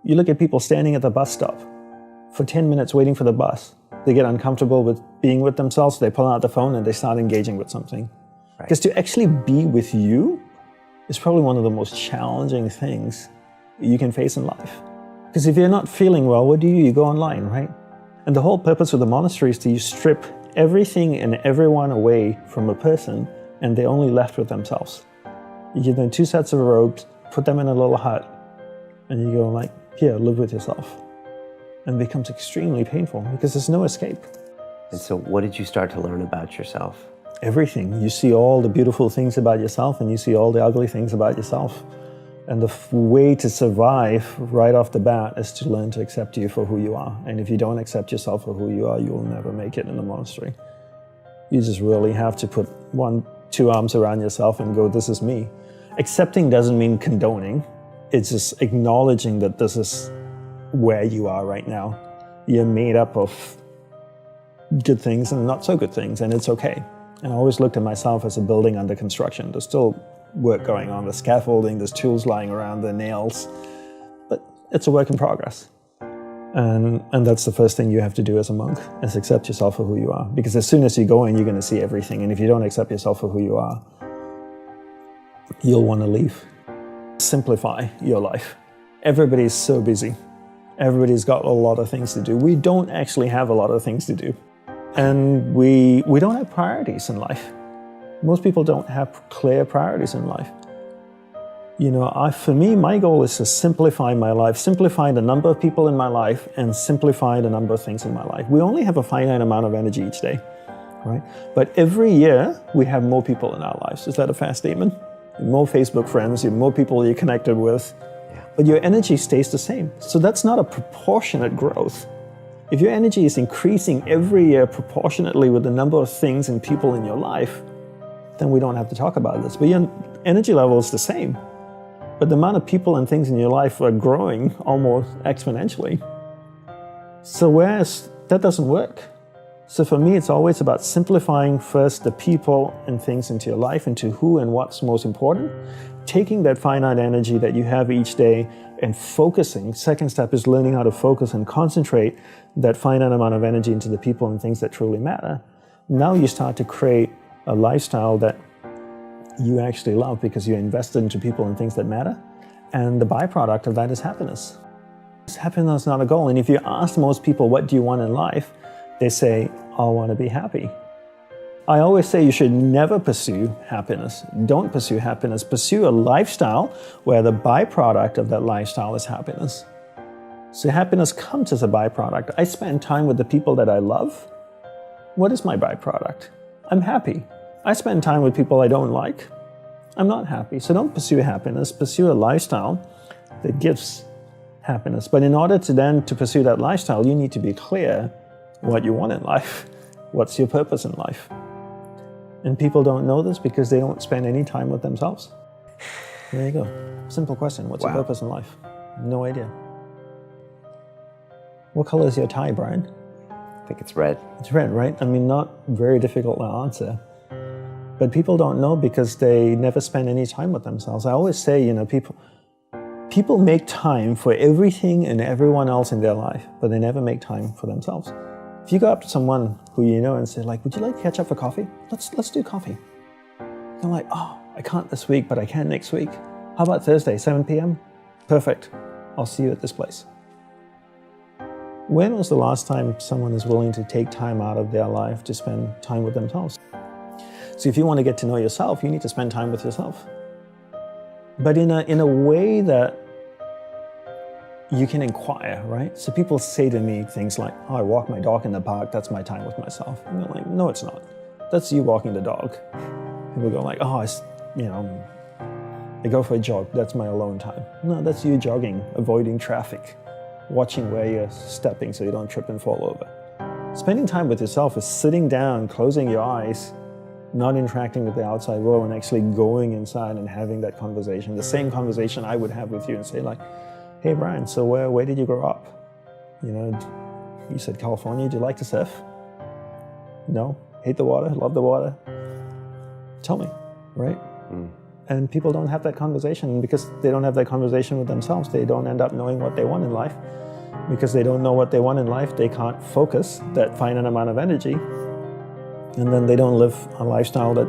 You look at people standing at the bus stop for 10 minutes waiting for the bus. They get uncomfortable with being with themselves, they pull out the phone and they start engaging with something. Because to actually be with you is probably one of the most challenging things you can face in life. Because if you're not feeling well, what do? You go online, right? And the whole purpose of the monastery is to strip everything and everyone away from a person, and they're only left with themselves. You give them 2 sets of robes, put them in a little hut, and you go like, here, live with yourself. And it becomes extremely painful because there's no escape. And so what did you start to learn about yourself? Everything. You see all the beautiful things about yourself and you see all the ugly things about yourself. And the way to survive right off the bat is to learn to accept you for who you are. And if you don't accept yourself for who you are, you'll never make it in the monastery. You just really have to put 2 arms around yourself and go, this is me. Accepting doesn't mean condoning. It's just acknowledging that this is where you are right now. You're made up of good things and not so good things, and it's okay. And I always looked at myself as a building under construction. There's still work going on, there's scaffolding, there's tools lying around, the nails, but it's a work in progress. And that's the first thing you have to do as a monk, is accept yourself for who you are. Because as soon as you go in, you're going to see everything. And if you don't accept yourself for who you are, you'll want to leave. Simplify your life. Everybody's so busy. Everybody's got a lot of things to do. We don't actually have a lot of things to do. And we don't have priorities in life. Most people don't have clear priorities in life. You know, for me, my goal is to simplify my life, simplify the number of people in my life, and simplify the number of things in my life. We only have a finite amount of energy each day, right? But every year, we have more people in our lives. Is that a fair statement? More Facebook friends, more people you're connected with, but your energy stays the same. So that's not a proportionate growth. If your energy is increasing every year proportionately with the number of things and people in your life, then we don't have to talk about this. But your energy level is the same. But the amount of people and things in your life are growing almost exponentially. So whereas that doesn't work. So for me, it's always about simplifying first the people and things into your life, into who and what's most important, taking that finite energy that you have each day and focusing. Second step is learning how to focus and concentrate that finite amount of energy into the people and things that truly matter. Now you start to create a lifestyle that you actually love because you're invested into people and things that matter. And the byproduct of that is happiness. Happiness is not a goal. And if you ask most people, what do you want in life? They say, I want to be happy. I always say you should never pursue happiness. Don't pursue happiness. Pursue a lifestyle where the byproduct of that lifestyle is happiness. So happiness comes as a byproduct. I spend time with the people that I love. What is my byproduct? I'm happy. I spend time with people I don't like. I'm not happy. So don't pursue happiness. Pursue a lifestyle that gives happiness. But in order to pursue that lifestyle, you need to be clear what you want in life. What's your purpose in life? And people don't know this because they don't spend any time with themselves. There you go. Simple question. What's your purpose in life? No idea. What color is your tie, Brian? I think it's red. It's red, right? I mean, not very difficult to answer. But people don't know because they never spend any time with themselves. I always say, you know, people make time for everything and everyone else in their life, but they never make time for themselves. If you go up to someone who you know and say, like, would you like to catch up for coffee? Let's do coffee. They're like, oh, I can't this week, but I can next week. How about Thursday, 7 p.m.? Perfect. I'll see you at this place. When was the last time someone is willing to take time out of their life to spend time with themselves? So if you want to get to know yourself, you need to spend time with yourself. But in a way that you can inquire, right? So people say to me things like, oh, I walk my dog in the park, that's my time with myself. And I'm like, no, it's not. That's you walking the dog. People go like, oh, I go for a jog, that's my alone time. No, that's you jogging, avoiding traffic, watching where you're stepping so you don't trip and fall over. Spending time with yourself is sitting down, closing your eyes, not interacting with the outside world, and actually going inside and having that conversation. The same conversation I would have with you and say like, hey Brian, so where did you grow up? You know, you said California, do you like to surf? No? Hate the water, love the water? Tell me, right? And people don't have that conversation because they don't have that conversation with themselves. They don't end up knowing what they want in life. Because they don't know what they want in life, they can't focus that finite amount of energy. And then they don't live a lifestyle that